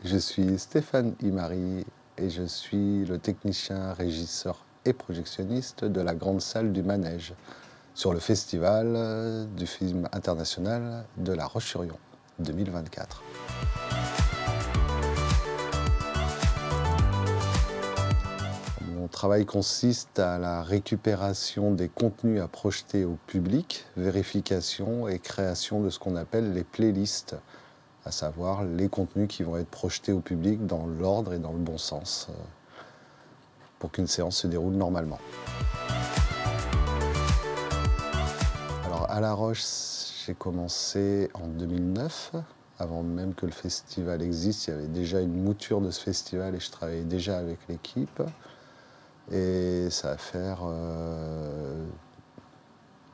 je suis Stéphane Imari et je suis le technicien, régisseur et projectionniste de la grande salle du Manège sur le festival du film international de La Roche-sur-Yon 2024. Mon travail consiste à la récupération des contenus à projeter au public, vérification et création de ce qu'on appelle les playlists, à savoir les contenus qui vont être projetés au public dans l'ordre et dans le bon sens pour qu'une séance se déroule normalement. Alors à La Roche, j'ai commencé en 2009. Avant même que le festival existe, il y avait déjà une mouture de ce festival et je travaillais déjà avec l'équipe. Et ça va faire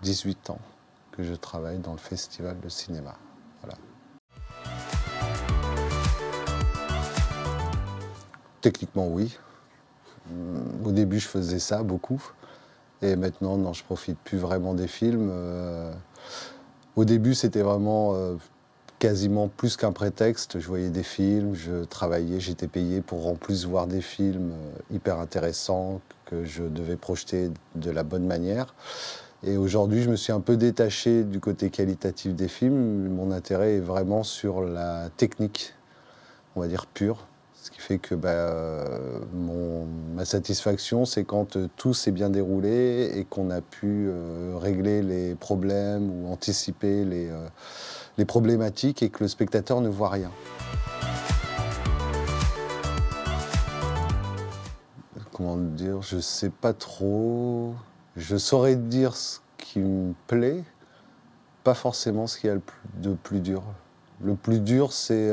18 ans que je travaille dans le festival de cinéma. Voilà. Techniquement, oui. Au début, je faisais ça beaucoup. Et maintenant, non, je profite plus vraiment des films. Au début, c'était vraiment quasiment plus qu'un prétexte. Je voyais des films, je travaillais, j'étais payé pour en plus voir des films hyper intéressants que je devais projeter de la bonne manière. Et aujourd'hui, je me suis un peu détaché du côté qualitatif des films. Mon intérêt est vraiment sur la technique, on va dire pure. Ce qui fait que ma satisfaction, c'est quand tout s'est bien déroulé et qu'on a pu régler les problèmes ou anticiper les problématiques et que le spectateur ne voit rien. Comment dire, je sais pas trop. Je saurais dire ce qui me plaît, pas forcément ce qu'il y a de plus dur. Le plus dur, c'est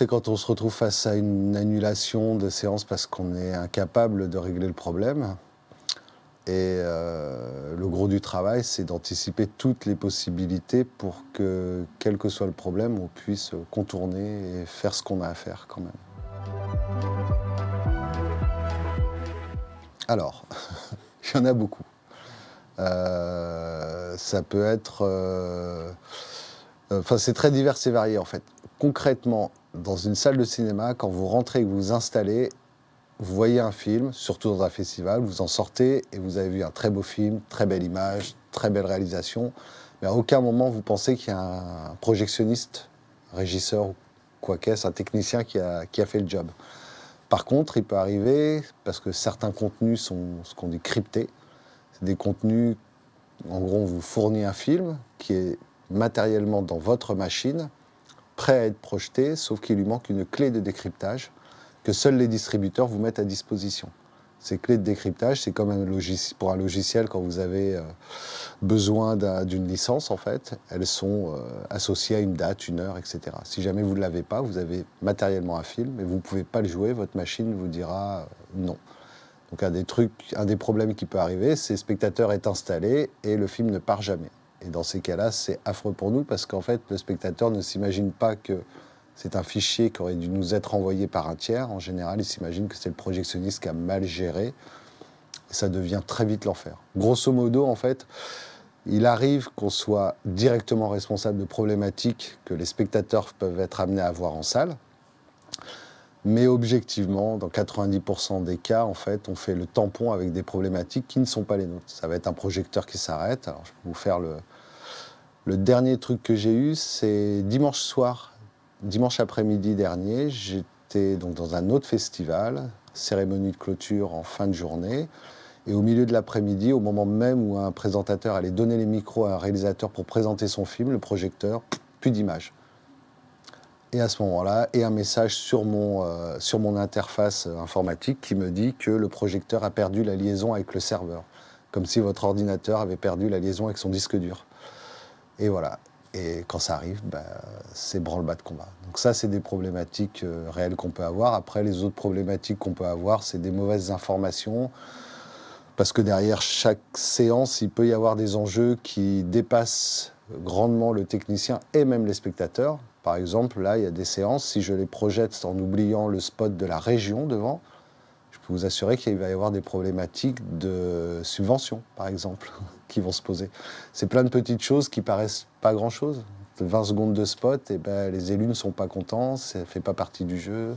quand on se retrouve face à une annulation de séance parce qu'on est incapable de régler le problème. Et le gros du travail, c'est d'anticiper toutes les possibilités pour que, quel que soit le problème, on puisse contourner et faire ce qu'on a à faire quand même. Alors, il y en a beaucoup. Ça peut être... Enfin, c'est très divers et varié en fait. Concrètement, dans une salle de cinéma, quand vous rentrez et que vous vous installez, vous voyez un film, surtout dans un festival, vous en sortez et vous avez vu un très beau film, très belle image, très belle réalisation, mais à aucun moment vous pensez qu'il y a un projectionniste, un régisseur ou quoi qu'est-ce, un technicien qui a fait le job. Par contre, il peut arriver, parce que certains contenus sont ce qu'on dit cryptés, c'est des contenus, en gros, on vous fournit un film qui est matériellement dans votre machine, prêt à être projeté, sauf qu'il lui manque une clé de décryptage que seuls les distributeurs vous mettent à disposition. Ces clés de décryptage, c'est comme pour un logiciel quand vous avez besoin d'une licence, en fait, elles sont associées à une date, une heure, etc. Si jamais vous ne l'avez pas, vous avez matériellement un film et vous ne pouvez pas le jouer, votre machine vous dira non. Donc un des problèmes qui peut arriver, c'est que le spectateur est installé et le film ne part jamais. Et dans ces cas-là, c'est affreux pour nous parce qu'en fait, le spectateur ne s'imagine pas que c'est un fichier qui aurait dû nous être envoyé par un tiers. En général, il s'imagine que c'est le projectionniste qui a mal géré. Et ça devient très vite l'enfer. Grosso modo, en fait, il arrive qu'on soit directement responsable de problématiques que les spectateurs peuvent être amenés à voir en salle. Mais objectivement, dans 90% des cas, en fait, on fait le tampon avec des problématiques qui ne sont pas les nôtres. Ça va être un projecteur qui s'arrête. Alors, je peux vous faire le dernier truc que j'ai eu, c'est dimanche soir, dimanche après-midi dernier, j'étais donc dans un autre festival, cérémonie de clôture en fin de journée. Et au milieu de l'après-midi, au moment même où un présentateur allait donner les micros à un réalisateur pour présenter son film, le projecteur, plus d'image. Et à ce moment-là, un message sur mon interface informatique qui me dit que le projecteur a perdu la liaison avec le serveur. Comme si votre ordinateur avait perdu la liaison avec son disque dur. Et voilà. Et quand ça arrive, c'est branle-bas de combat. Donc ça, c'est des problématiques réelles qu'on peut avoir. Après, les autres problématiques qu'on peut avoir, c'est des mauvaises informations. Parce que derrière chaque séance, il peut y avoir des enjeux qui dépassent grandement le technicien et même les spectateurs. Par exemple, là, il y a des séances, si je les projette en oubliant le spot de la région devant, je peux vous assurer qu'il va y avoir des problématiques de subvention, par exemple, qui vont se poser. C'est plein de petites choses qui paraissent pas grand-chose, 20 secondes de spot, et ben, les élus ne sont pas contents, ça ne fait pas partie du jeu,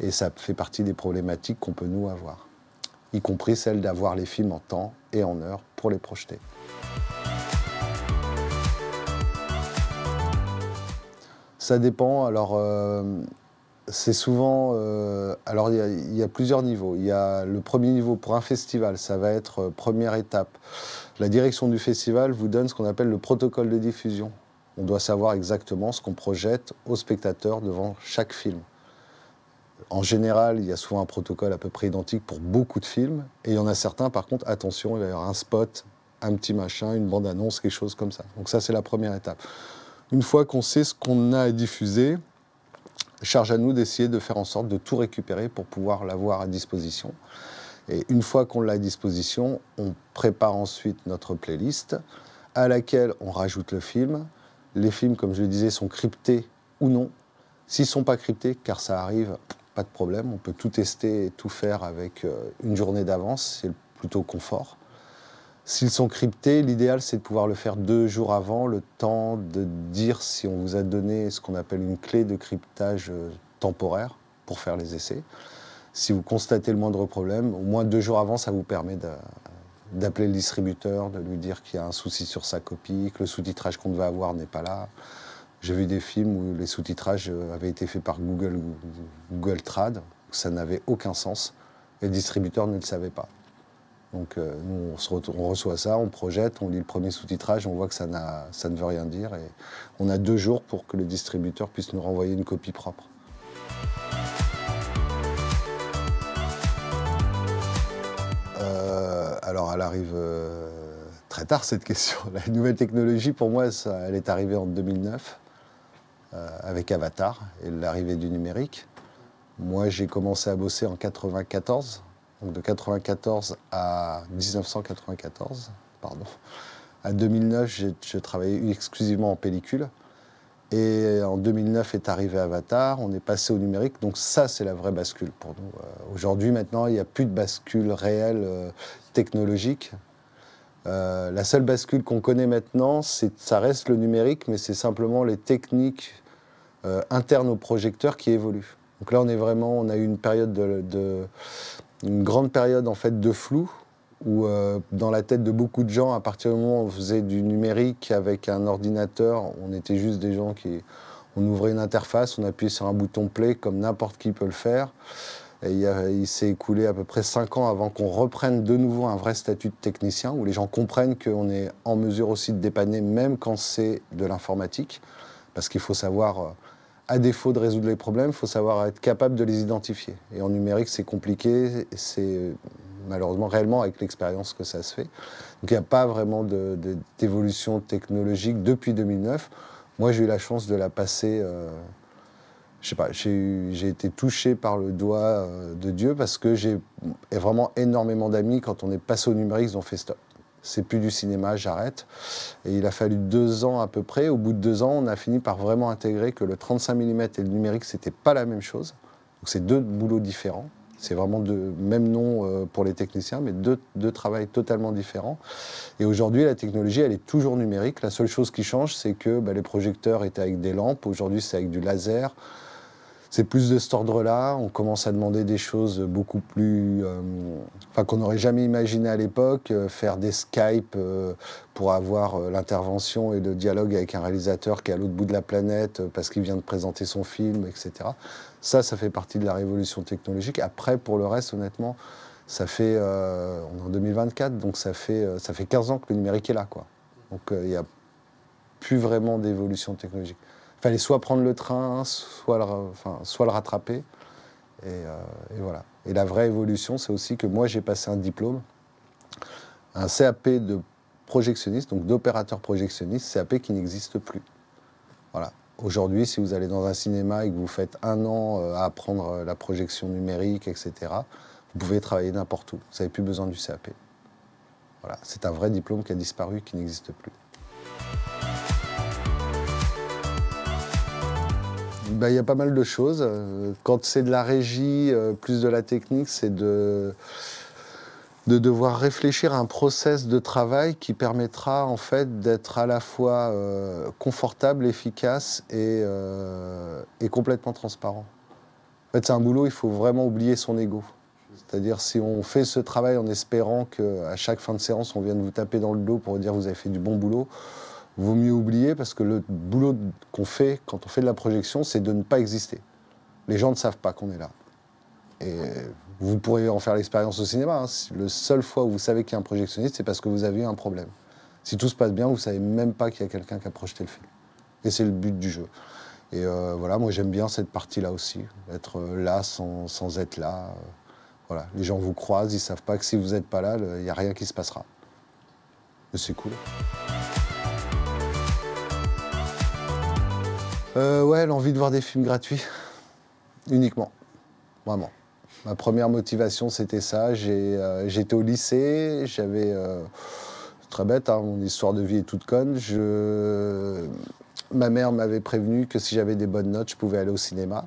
et ça fait partie des problématiques qu'on peut nous avoir, y compris celle d'avoir les films en temps et en heure pour les projeter. Ça dépend, alors c'est souvent... alors il y a plusieurs niveaux. Il y a le premier niveau pour un festival, ça va être première étape. La direction du festival vous donne ce qu'on appelle le protocole de diffusion. On doit savoir exactement ce qu'on projette aux spectateurs devant chaque film. En général, il y a souvent un protocole à peu près identique pour beaucoup de films. Et il y en a certains, par contre, attention, il va y avoir un spot, un petit machin, une bande-annonce, quelque chose comme ça. Donc ça, c'est la première étape. Une fois qu'on sait ce qu'on a à diffuser, charge à nous d'essayer de faire en sorte de tout récupérer pour pouvoir l'avoir à disposition. Et une fois qu'on l'a à disposition, on prépare ensuite notre playlist à laquelle on rajoute le film. Les films, comme je le disais, sont cryptés ou non. S'ils ne sont pas cryptés, car ça arrive, pas de problème, on peut tout tester et tout faire avec une journée d'avance, c'est plutôt confort. S'ils sont cryptés, l'idéal c'est de pouvoir le faire 2 jours avant, le temps de dire si on vous a donné ce qu'on appelle une clé de cryptage temporaire pour faire les essais. Si vous constatez le moindre problème, au moins 2 jours avant, ça vous permet d'appeler le distributeur, de lui dire qu'il y a un souci sur sa copie, que le sous-titrage qu'on devait avoir n'est pas là. J'ai vu des films où les sous-titrages avaient été faits par Google Trad, ça n'avait aucun sens, et le distributeur ne le savait pas. Donc nous, on reçoit ça, on projette, on lit le premier sous-titrage, on voit que ça ne veut rien dire, et on a 2 jours pour que le distributeur puisse nous renvoyer une copie propre. Alors elle arrive très tard cette question. La nouvelle technologie pour moi, elle est arrivée en 2009 avec Avatar et l'arrivée du numérique. Moi j'ai commencé à bosser en 1994, donc de 1994 à 1994, pardon. À 2009 je travaillais exclusivement en pellicule. Et en 2009 est arrivé Avatar, on est passé au numérique, donc ça c'est la vraie bascule pour nous. Aujourd'hui maintenant il n'y a plus de bascule réelle technologique. La seule bascule qu'on connaît maintenant, ça reste le numérique, mais c'est simplement les techniques internes aux projecteurs qui évoluent. Donc là on a eu une période une grande période en fait de flou, où dans la tête de beaucoup de gens, à partir du moment où on faisait du numérique avec un ordinateur, on était juste des gens on ouvrait une interface, on appuyait sur un bouton play comme n'importe qui peut le faire. Et il s'est écoulé à peu près 5 ans avant qu'on reprenne de nouveau un vrai statut de technicien, où les gens comprennent qu'on est en mesure aussi de dépanner même quand c'est de l'informatique, parce qu'il faut savoir, à défaut de résoudre les problèmes, il faut savoir être capable de les identifier. Et en numérique, c'est compliqué, c'est malheureusement réellement avec l'expérience que ça se fait. Donc il n'y a pas vraiment d'évolution technologique depuis 2009. Moi j'ai eu la chance de la passer, je sais pas, j'ai été touché par le doigt de Dieu, parce que j'ai vraiment énormément d'amis, quand on est passé au numérique, ils ont fait stop. C'est plus du cinéma, j'arrête. Et il a fallu 2 ans à peu près. Au bout de 2 ans, on a fini par vraiment intégrer que le 35 mm et le numérique, c'était pas la même chose. Donc c'est 2 boulots différents. C'est vraiment même nom pour les techniciens, mais deux travails totalement différents. Et aujourd'hui, la technologie, elle est toujours numérique. La seule chose qui change, c'est que les projecteurs étaient avec des lampes. Aujourd'hui, c'est avec du laser. C'est plus de cet ordre-là. On commence à demander des choses beaucoup plus... qu'on n'aurait jamais imaginé à l'époque. Faire des Skype pour avoir l'intervention et le dialogue avec un réalisateur qui est à l'autre bout de la planète parce qu'il vient de présenter son film, etc. Ça fait partie de la révolution technologique. Après, pour le reste, honnêtement, ça fait... on est en 2024, donc ça fait 15 ans que le numérique est là, quoi. Donc il n'y a plus vraiment d'évolution technologique. Il fallait soit prendre le train, soit le rattraper. Et voilà. Et la vraie évolution, c'est aussi que moi, j'ai passé un diplôme, un CAP de projectionniste, donc d'opérateur projectionniste, CAP qui n'existe plus. Voilà. Aujourd'hui, si vous allez dans un cinéma et que vous faites 1 an à apprendre la projection numérique, etc., vous pouvez travailler n'importe où. Vous n'avez plus besoin du CAP. Voilà. C'est un vrai diplôme qui a disparu, qui n'existe plus. Il y a pas mal de choses. Quand c'est de la régie, plus de la technique, c'est de de devoir réfléchir à un process de travail qui permettra en fait d'être à la fois confortable, efficace et complètement transparent. En fait, c'est un boulot, il faut vraiment oublier son ego. C'est-à-dire, si on fait ce travail en espérant qu'à chaque fin de séance, on vienne vous taper dans le dos pour vous dire que vous avez fait du bon boulot, vaut mieux oublier, parce que le boulot qu'on fait quand on fait de la projection, c'est de ne pas exister. Les gens ne savent pas qu'on est là. Et vous pourrez en faire l'expérience au cinéma. Hein. Le seule fois où vous savez qu'il y a un projectionniste, c'est parce que vous avez eu un problème. Si tout se passe bien, vous ne savez même pas qu'il y a quelqu'un qui a projeté le film. Et c'est le but du jeu. Et voilà, moi j'aime bien cette partie-là aussi, être là sans être là. Voilà, les gens vous croisent, ils ne savent pas que si vous n'êtes pas là, il n'y a rien qui se passera. Mais c'est cool. Ouais, l'envie de voir des films gratuits, uniquement, vraiment. Ma première motivation, c'était ça. J'étais au lycée, j'avais... très bête, hein, mon histoire de vie est toute conne. Ma mère m'avait prévenu que si j'avais des bonnes notes, je pouvais aller au cinéma.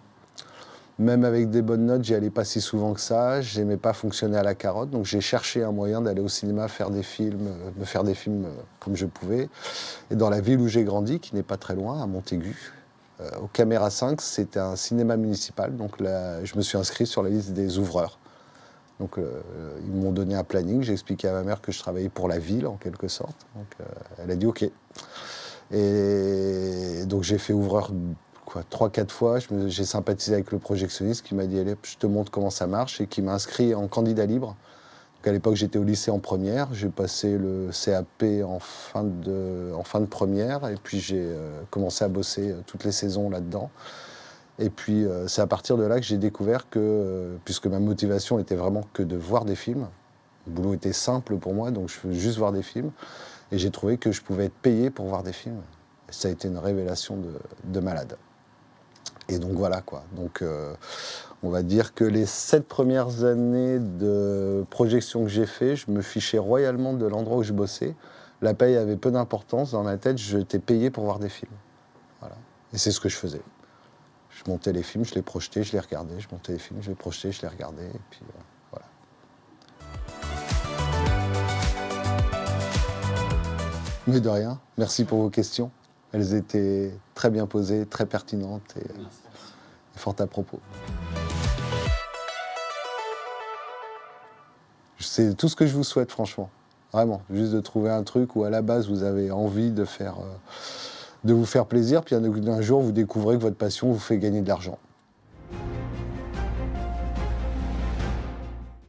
Même avec des bonnes notes, j'y allais pas si souvent que ça. J'aimais pas fonctionner à la carotte, donc j'ai cherché un moyen d'aller au cinéma, faire des films, me faire des films comme je pouvais. Et dans la ville où j'ai grandi, qui n'est pas très loin, à Montaigu, au Caméra 5, c'était un cinéma municipal. Donc là, je me suis inscrit sur la liste des ouvreurs. Donc ils m'ont donné un planning. J'ai expliqué à ma mère que je travaillais pour la ville, en quelque sorte. Donc elle a dit OK. Et donc j'ai fait ouvreur 3-4 fois. J'ai sympathisé avec le projectionniste qui m'a dit allez, je te montre comment ça marche, et qui m'a inscrit en candidat libre. Donc à l'époque, j'étais au lycée en première. J'ai passé le CAP en fin de première, et puis j'ai commencé à bosser toutes les saisons là-dedans. Et puis c'est à partir de là que j'ai découvert que, puisque ma motivation était vraiment que de voir des films, le boulot était simple pour moi, donc je veux juste voir des films, et j'ai trouvé que je pouvais être payé pour voir des films. Et ça a été une révélation de malade. Et donc voilà quoi. Donc on va dire que les 7 premières années de projection que j'ai fait, je me fichais royalement de l'endroit où je bossais. La paye avait peu d'importance. Dans ma tête, j'étais payé pour voir des films. Voilà. Et c'est ce que je faisais. Je montais les films, je les projetais, je les regardais. Je montais les films, je les projetais, je les regardais. Et puis voilà. Mais de rien. Merci pour vos questions. Elles étaient très bien posées, très pertinentes et fort à propos. C'est tout ce que je vous souhaite, franchement. Vraiment. Juste de trouver un truc où, à la base, vous avez envie de vous faire plaisir, puis un jour, vous découvrez que votre passion vous fait gagner de l'argent.